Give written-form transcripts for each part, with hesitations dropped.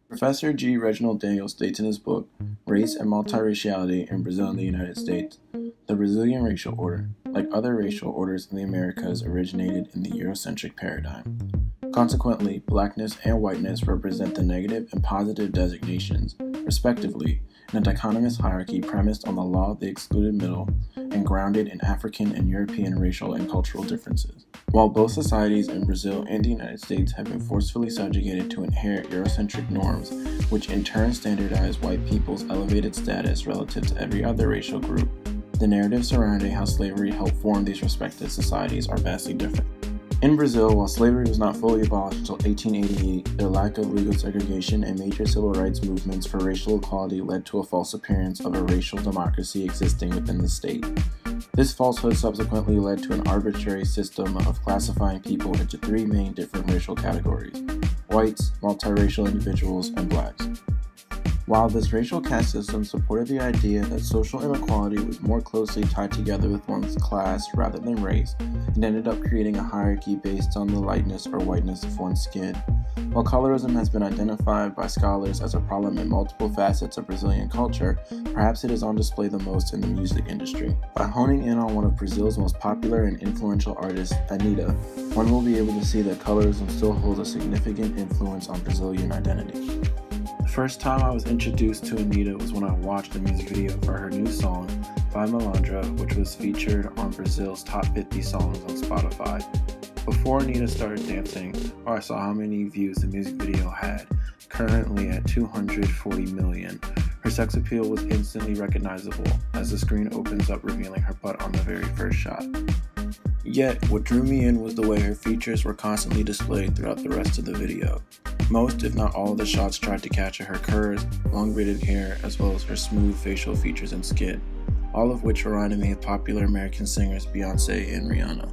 Professor G. Reginald Daniel states in his book, Race and Multiraciality in Brazil and the United States, the Brazilian racial order, like other racial orders in the Americas, originated in the Eurocentric paradigm. Consequently, blackness and whiteness represent the negative and positive designations, respectively, in a dichotomous hierarchy premised on the law of the excluded middle and grounded in African and European racial and cultural differences. While both societies in Brazil and the United States have been forcefully subjugated to inherit Eurocentric norms, which in turn standardize white people's elevated status relative to every other racial group, the narratives surrounding how slavery helped form these respective societies are vastly different. In Brazil, while slavery was not fully abolished until 1888, their lack of legal segregation and major civil rights movements for racial equality led to a false appearance of a racial democracy existing within the state. This falsehood subsequently led to an arbitrary system of classifying people into three main different racial categories: whites, multiracial individuals, and blacks. While this racial caste system supported the idea that social inequality was more closely tied together with one's class rather than race, it ended up creating a hierarchy based on the lightness or whiteness of one's skin. While colorism has been identified by scholars as a problem in multiple facets of Brazilian culture, perhaps it is on display the most in the music industry. By honing in on one of Brazil's most popular and influential artists, Anitta, one will be able to see that colorism still holds a significant influence on Brazilian identity. The first time I was introduced to Anitta was when I watched a music video for her new song, Vai Malandra, which was featured on Brazil's top 50 songs on Spotify. Before Anitta started dancing, I saw how many views the music video had, currently at 240 million. Her sex appeal was instantly recognizable as the screen opens up revealing her butt on the very first shot. Yet, what drew me in was the way her features were constantly displayed throughout the rest of the video. Most, if not all, of the shots tried to capture her curves, long braided hair, as well as her smooth facial features and skin, all of which reminded me of popular American singers Beyoncé and Rihanna.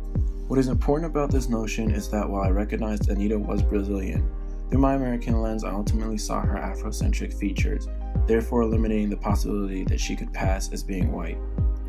What is important about this notion is that while I recognized Anitta was Brazilian, through my American lens I ultimately saw her Afrocentric features, therefore eliminating the possibility that she could pass as being white.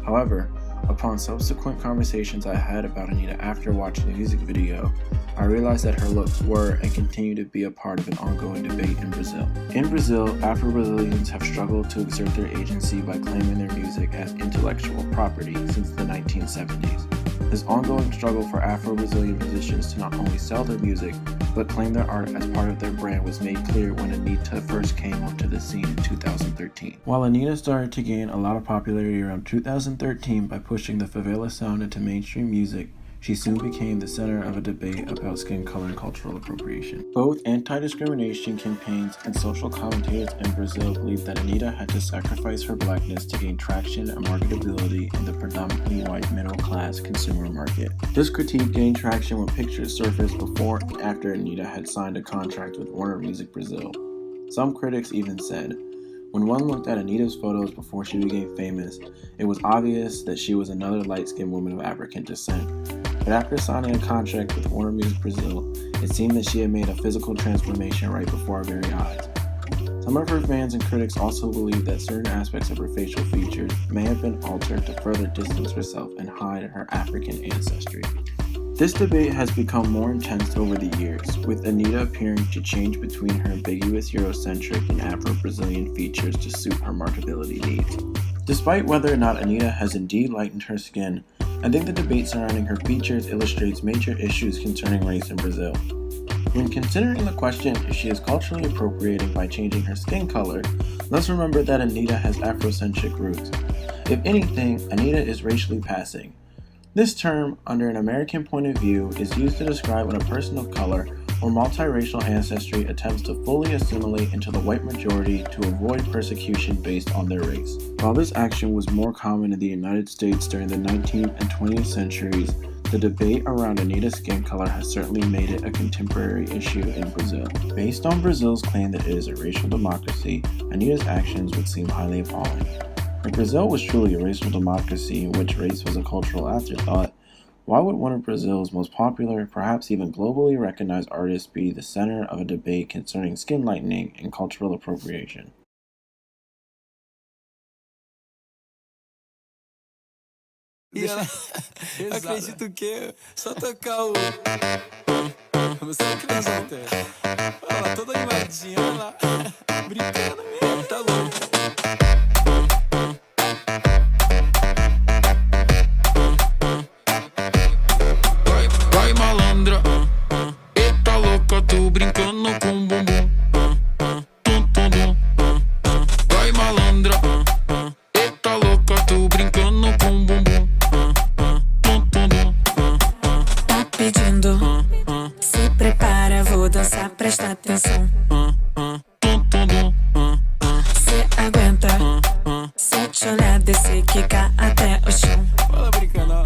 However, upon subsequent conversations I had about Anitta after watching the music video, I realized that her looks were and continue to be a part of an ongoing debate in Brazil. In Brazil, Afro-Brazilians have struggled to exert their agency by claiming their music as intellectual property since the 1970s. This ongoing struggle for Afro-Brazilian musicians to not only sell their music, but claim their art as part of their brand was made clear when Anitta first came onto the scene in 2013. While Anitta started to gain a lot of popularity around 2013 by pushing the favela sound into mainstream music, she soon became the center of a debate about skin color and cultural appropriation. Both anti-discrimination campaigns and social commentators in Brazil believed that Anitta had to sacrifice her blackness to gain traction and marketability in the predominantly white middle-class consumer market. This critique gained traction when pictures surfaced before and after Anitta had signed a contract with Warner Music Brazil. Some critics even said, when one looked at Anitta's photos before she became famous, it was obvious that she was another light-skinned woman of African descent. But after signing a contract with Warner Music Brazil, it seemed that she had made a physical transformation right before our very eyes. Some of her fans and critics also believe that certain aspects of her facial features may have been altered to further distance herself and hide her African ancestry. This debate has become more intense over the years, with Anitta appearing to change between her ambiguous Eurocentric and Afro-Brazilian features to suit her marketability needs. Despite whether or not Anitta has indeed lightened her skin, I think the debate surrounding her features illustrates major issues concerning race in Brazil. When considering the question if she is culturally appropriating by changing her skin color, let's remember that Anitta has Afrocentric roots. If anything, Anitta is racially passing. This term, under an American point of view, is used to describe when a person of color or multiracial ancestry attempts to fully assimilate into the white majority to avoid persecution based on their race. While this action was more common in the United States during the 19th and 20th centuries, the debate around Anitta's skin color has certainly made it a contemporary issue in Brazil. Based on Brazil's claim that it is a racial democracy, Anitta's actions would seem highly appalling. If Brazil was truly a racial democracy in which race was a cultural afterthought, why would one of Brazil's most popular, perhaps even globally recognized artists be the center of a debate concerning skin lightening and cultural appropriation? E ela acredita o quê? Só tocar o... Você acredita? Olha lá, toda animadinha, olha lá. Brincando mesmo, tá louco. Vai malandra, eita louca, tô brincando com bumbum. Tum, tum, tum. Vai malandra, eita louca, tô brincando com bumbum. Tum, tum, tum. Tá pedindo, se prepara, vou dançar, presta atenção. Tum, tum, tum. Cê aguenta, se te olhar, descer, quicar até o chão. Olha brincando, ó.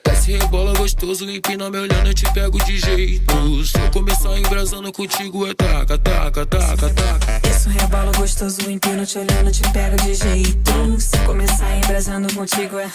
Desce, rebola gostoso, empina me olhando, eu te pego de jeito. Se eu começar embrasando contigo é taca, taca, taca, taca. Isso rebola gostoso, empino te olhando, te pego de jeito. Se começar embrasando contigo é...